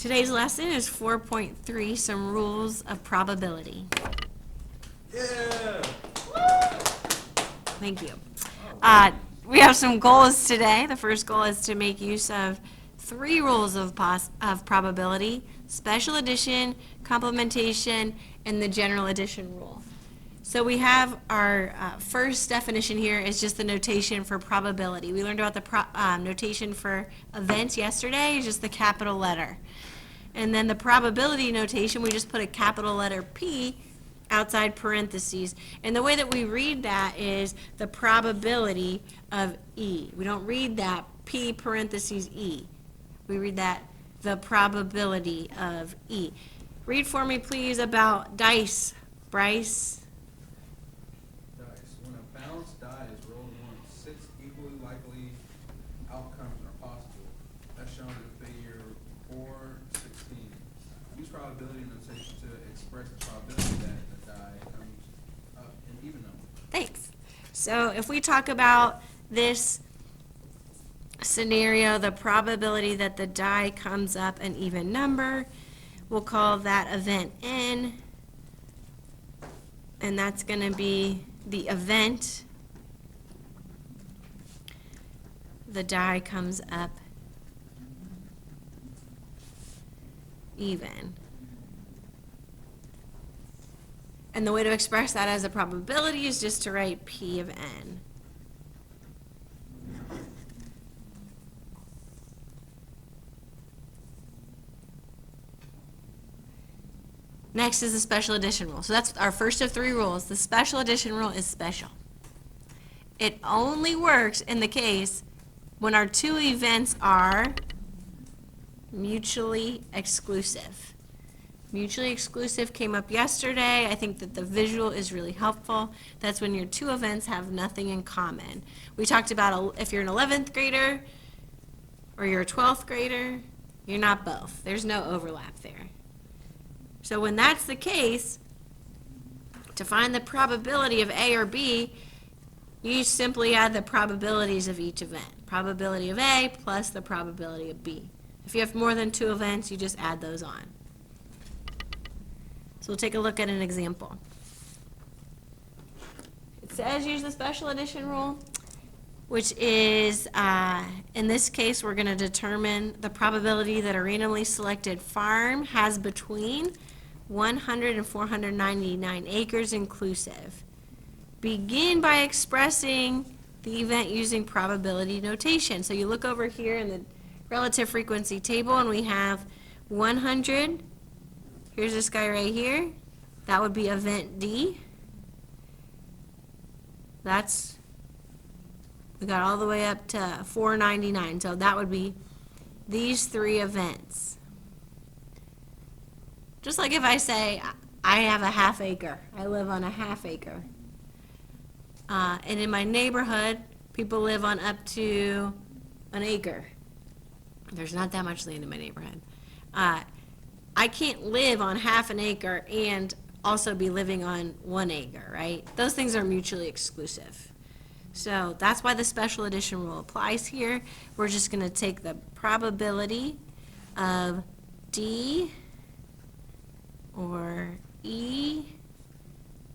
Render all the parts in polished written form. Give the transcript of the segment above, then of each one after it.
Today's lesson is 4.3, some rules of probability. Yeah! Thank you. We have some goals today. The first goal is to make use of 3 rules of probability: special addition, complementation, and the general addition rule. So we have our first definition here is just the notation for probability. We learned about the notation for events yesterday, is just the capital letter. And then the probability notation, we just put a capital letter P outside parentheses. And the way that we read that is the probability of E. We don't read that P parentheses E. We read that the probability of E. Read for me, please, about dice, Bryce. Dice. When a balanced die is rolled once, 6 equally likely outcomes are possible. That's shown in the figure 4:16. Use probability notation to express the probability that the die comes up in even number. Thanks. So if we talk about this scenario, the probability that the die comes up an even number, we'll call that event N, and that's going to be the event the die comes up even. And the way to express that as a probability is just to write P of N. Next is the special addition rule. So that's our first of 3 rules. The special addition rule is special. It only works in the case when our 2 events are mutually exclusive. Mutually exclusive came up yesterday. I think that the visual is really helpful. That's when your 2 events have nothing in common. We talked about if you're an 11th grader or you're a 12th grader, you're not both. There's no overlap there. So when that's the case, to find the probability of A or B, you simply add the probabilities of each event. Probability of A plus the probability of B. If you have more than 2 events, you just add those on. So we'll take a look at an example. It says use the special addition rule, which is, in this case, we're going to determine the probability that a randomly selected farm has between 100 and 499 acres inclusive. Begin by expressing the event using probability notation. So you look over here in the relative frequency table, and we have 100. Here's this guy right here. That would be event D. We got all the way up to 499. So that would be these 3 events. Just like if I say I have a ½ acre. I live on a ½ acre. And in my neighborhood, people live on up to an acre. There's not that much land in my neighborhood. I can't live on ½ an acre and also be living on 1 acre, right? Those things are mutually exclusive. So that's why the special addition rule applies here. We're just going to take the probability of D or E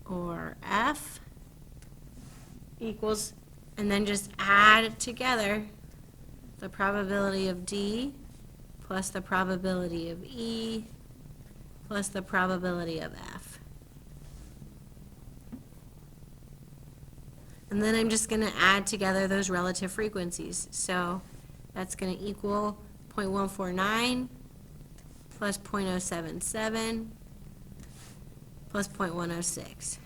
or F equals, and then just add together the probability of D plus the probability of E plus the probability of F. And then I'm just going to add together those relative frequencies. So that's going to equal 0.149 plus 0.077 plus 0.106.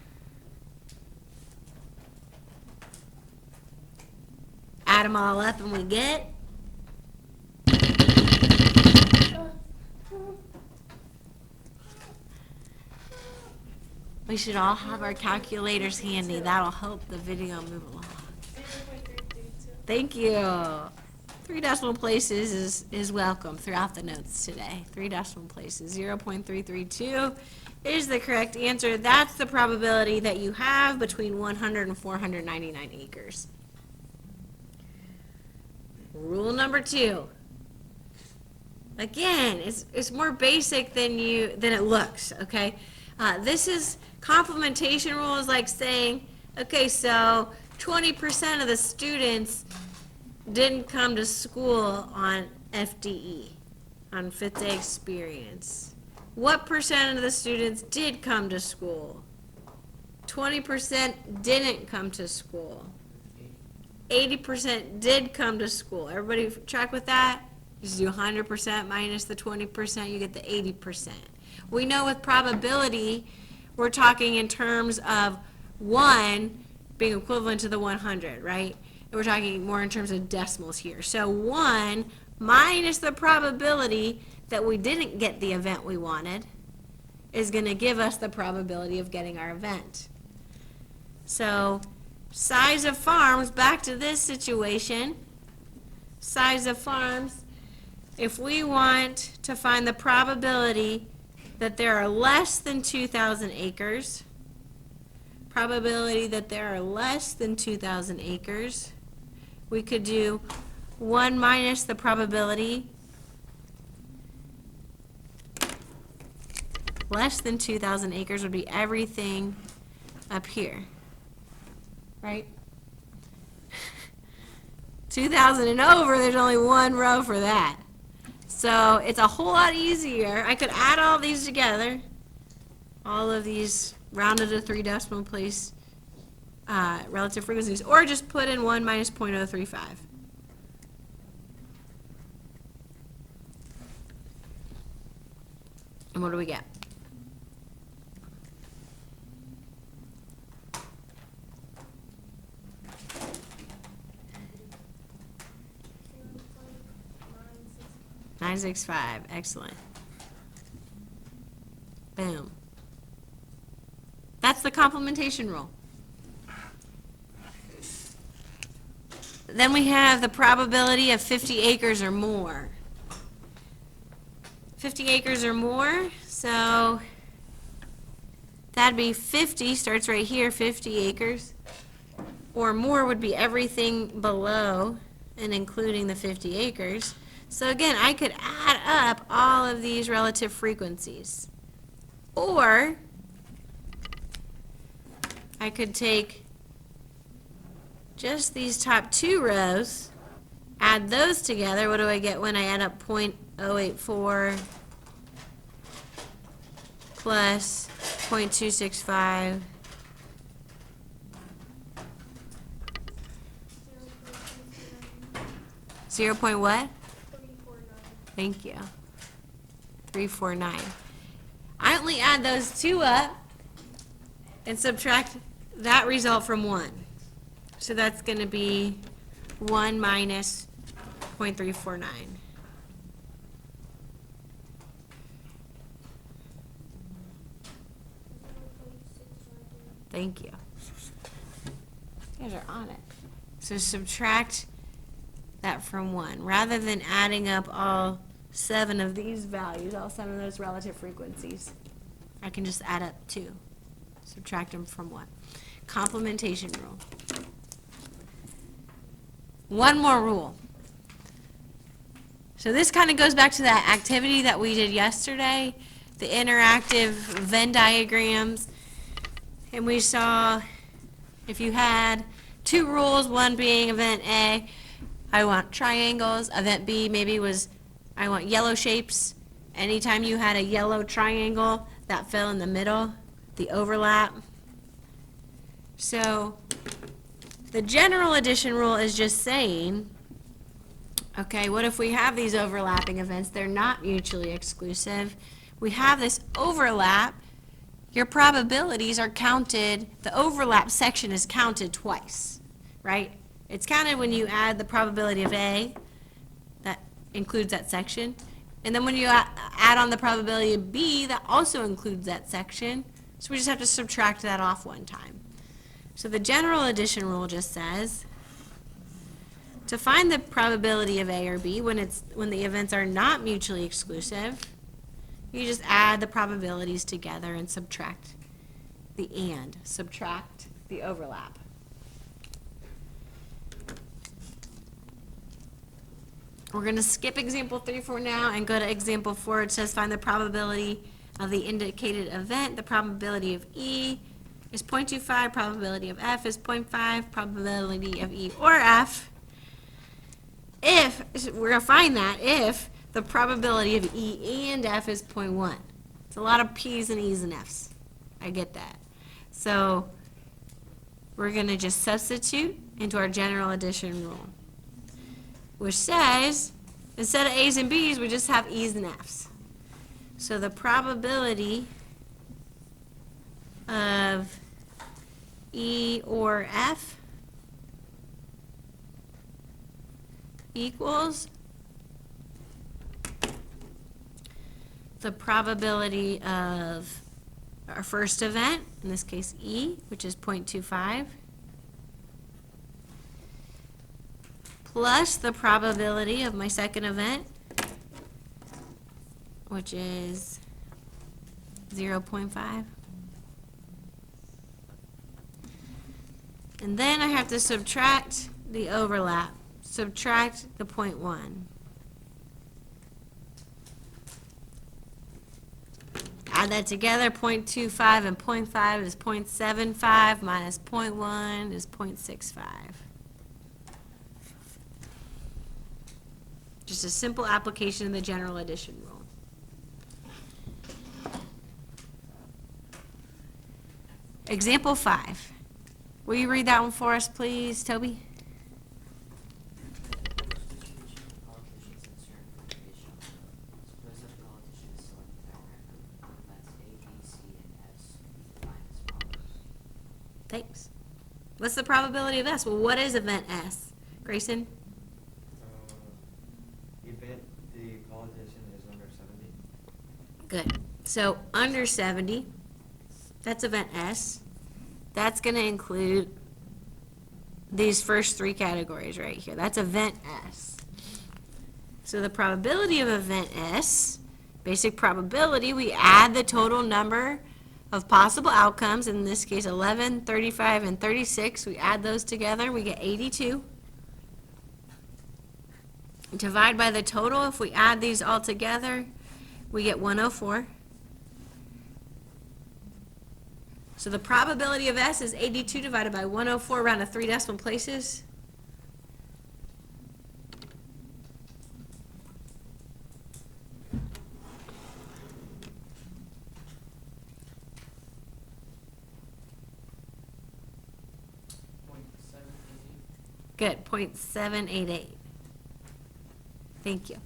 Add them all up and we get we should all have our calculators handy. That'll help the video move along. Thank you. 3 decimal places is welcome throughout the notes today. 3 decimal places. 0.332 is the correct answer. That's the probability that you have between 100 and 499 acres. Rule number 2. Again, it's more basic than it looks, okay? This is, complementation rule is like saying, okay, so 20% of the students didn't come to school on FDE, on fifth day experience. What percent of the students did come to school? 20% didn't come to school. 80% did come to school. Everybody track with that? Just do 100% minus the 20%, you get the 80%. We know with probability, we're talking in terms of 1 being equivalent to the 100, right? And we're talking more in terms of decimals here. So 1 minus the probability that we didn't get the event we wanted is going to give us the probability of getting our event. So size of farms, back to this situation, size of farms, if we want to find the probability that there are less than 2,000 acres, probability that there are less than 2,000 acres, we could do 1 minus the probability less than 2,000 acres would be everything up here, right? 2,000 and over, there's only one row for that. So it's a whole lot easier. I could add all these together, all of these rounded to 3 decimal place relative frequencies, or just put in 1 minus 0.035. And what do we get? .965, excellent. Boom. That's the complementation rule. Then we have the probability of 50 acres or more. 50 acres or more, so that'd be 50, starts right here, 50 acres. Or more would be everything below and including the 50 acres. So again, I could add up all of these relative frequencies. Or I could take just these top 2 rows, add those together. What do I get when I add up 0.084 plus 0.265? 0. What? Thank you. 349. I only add those 2 up and subtract that result from 1. So that's going to be 1 minus 0.349. Thank you. You guys are on it. So subtract that from 1. Rather than adding up all 7 of these values, all 7 of those relative frequencies, I can just add up 2. Subtract them from 1. Complementation rule. One more rule. So this kind of goes back to that activity that we did yesterday, the interactive Venn diagrams. And we saw if you had 2 rules, one being event A, I want triangles. Event B maybe was I want yellow shapes. Anytime you had a yellow triangle, that fell in the middle, the overlap. So the general addition rule is just saying, okay, what if we have these overlapping events? They're not mutually exclusive. We have this overlap. Your probabilities are counted, the overlap section is counted twice, right? It's counted when you add the probability of A, that includes that section. And then when you add on the probability of B, that also includes that section. So we just have to subtract that off one time. So the general addition rule just says, to find the probability of A or B when the events are not mutually exclusive, you just add the probabilities together and subtract subtract the overlap. We're gonna skip example 3 for now and go to example 4. It says find the probability of the indicated event. The probability of E is 0.25, probability of F is 0.5, probability of E or F. If, we're gonna find that if the probability of E and F is 0.1. It's a lot of P's and E's and F's. I get that. So we're gonna just substitute into our general addition rule, which says, instead of A's and B's, we just have E's and F's. So the probability of E or F equals the probability of our first event, in this case E, which is 0.25, plus the probability of my second event, which is 0.5. And then I have to subtract the overlap, subtract the 0.1. Add that together, 0.25 and 0.5 is 0.75 minus 0.1 is 0.65. Just a simple application of the general addition rule. Example 5. Will you read that one for us, please, Toby? Distribution of politicians in certain populations. Suppose that politicians selected at random. Events A, B, C, and S defined as follows. Thanks. What's the probability of S? Well, what is event S? Grayson? Event the politician is under 70. Good. So under 70, that's event S. That's going to include these first 3 categories right here. That's event S. So the probability of event S, basic probability, we add the total number of possible outcomes, in this case 11, 35, and 36. We add those together, we get 82. Divide by the total, if we add these all together, we get 104. So the probability of S is 82 divided by 104, round to 3 decimal places. Good, 0.788. Thank you.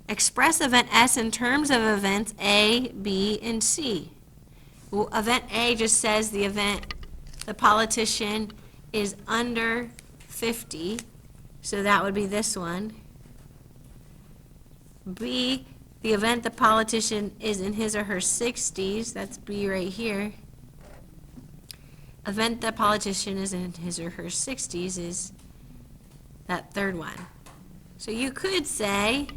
Express event S in terms of events A, B, and C. Well, event A just says the event, the politician is under 50, so that would be this one. B, the event the politician is in his or her 60s, that's B right here. Event the politician is in his or her 60s is that third one. So you could say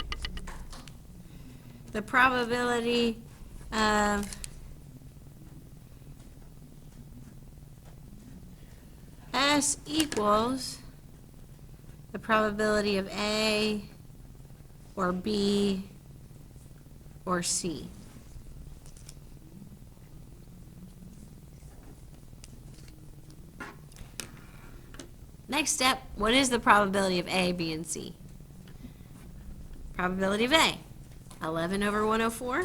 the probability of S equals the probability of A or B or C. Next step, what is the probability of A, B, and C? Probability of A, 11 over 104.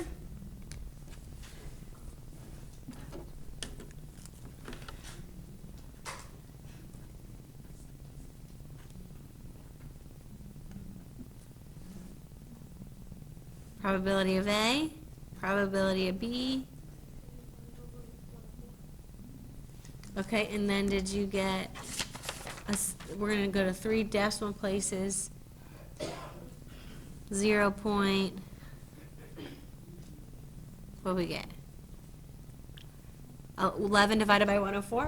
Probability of A, probability of B. Okay, and then did you get, we're going to go to 3 decimal places. 0 point, what do we get? 11 divided by 104?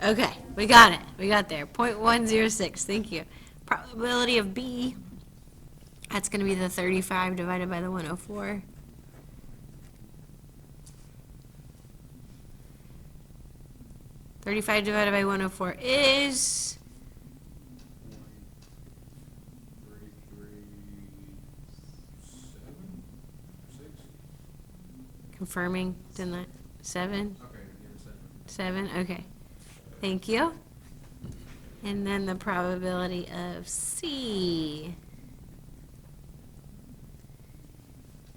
Okay, we got it. We got there. 0.106, thank you. Probability of B, that's going to be the 35 divided by the 104. Thirty-five divided by 104 is 337, 6? confirming, didn't that, 7? Okay, yeah, 7. 7, okay. Thank you. And then the probability of C.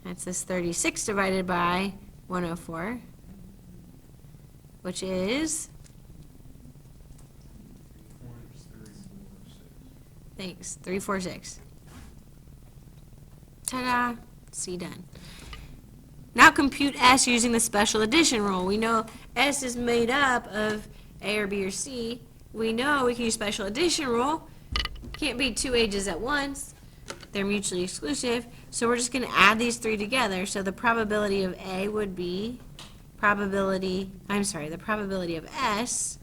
That's this 36 divided by 104, which is, 0.346. thanks, 346. Ta-da, C done. Now compute S using the special addition rule. We know S is made up of A or B or C. We know we can use special addition rule. Can't be two ages at once. They're mutually exclusive. So we're just going to add these three together. So the probability of A would be the probability of S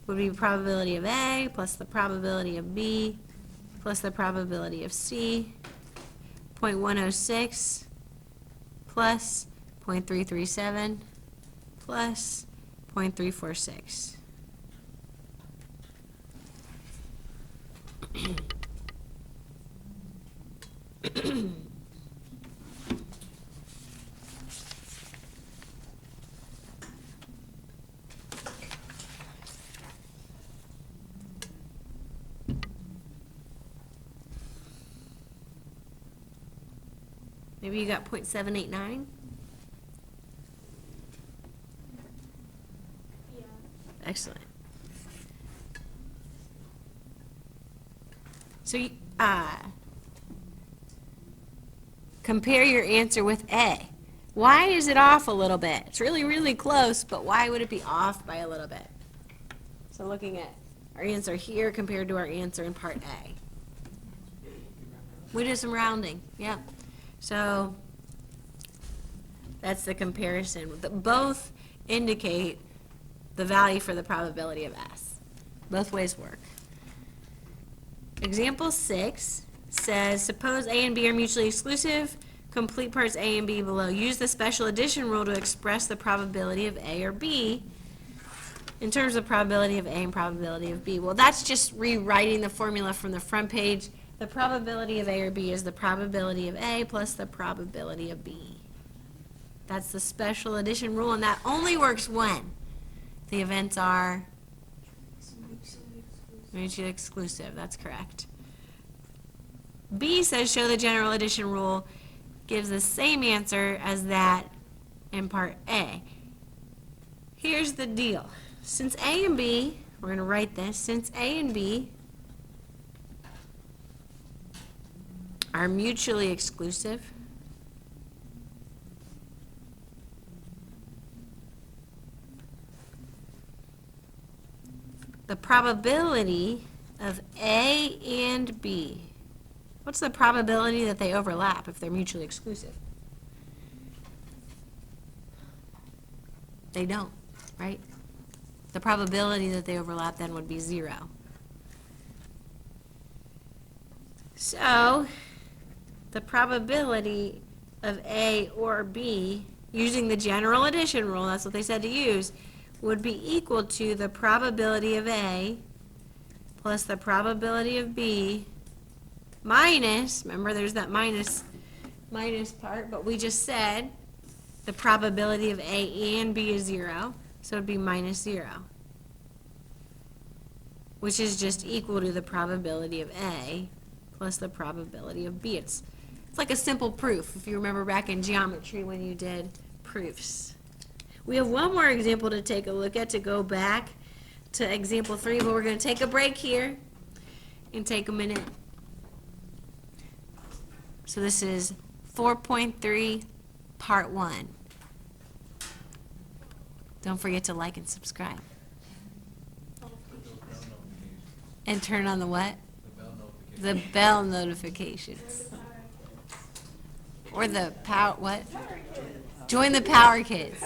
would be probability of A plus the probability of B plus the probability of C, 0.106 plus 0.337 plus 0.346. Maybe you got 0.789? Yeah. Excellent. So, compare your answer with A. Why is it off a little bit? It's really, really close, but why would it be off by a little bit? So looking at our answer here compared to our answer in part A. We did some rounding, yeah. So that's the comparison. Both indicate the value for the probability of S. Both ways work. Example 6 says, suppose A and B are mutually exclusive. Complete parts A and B below. Use the special addition rule to express the probability of A or B in terms of probability of A and probability of B. Well, that's just rewriting the formula from the front page. The probability of A or B is the probability of A plus the probability of B. That's the special addition rule, and that only works when the events are mutually exclusive. That's correct. B says show the general addition rule gives the same answer as that in part A. Here's the deal. Since A and B, we're going to write this, since A and B are mutually exclusive, the probability of A and B, what's the probability that they overlap if they're mutually exclusive? They don't, right? The probability that they overlap then would be 0. So, the probability of A or B, using the general addition rule, that's what they said to use, would be equal to the probability of A plus the probability of B minus, remember there's that minus part, but we just said the probability of A and B is 0, so it would be minus 0, which is just equal to the probability of A plus the probability of B. It's like a simple proof, if you remember back in geometry when you did proofs. We have one more example to take a look at to go back to example 3, but we're going to take a break here and take a minute. So this is 4.3, part 1. Don't forget to like and subscribe. And turn on the what? The bell notifications. Or the power, what? Join the Power Kids.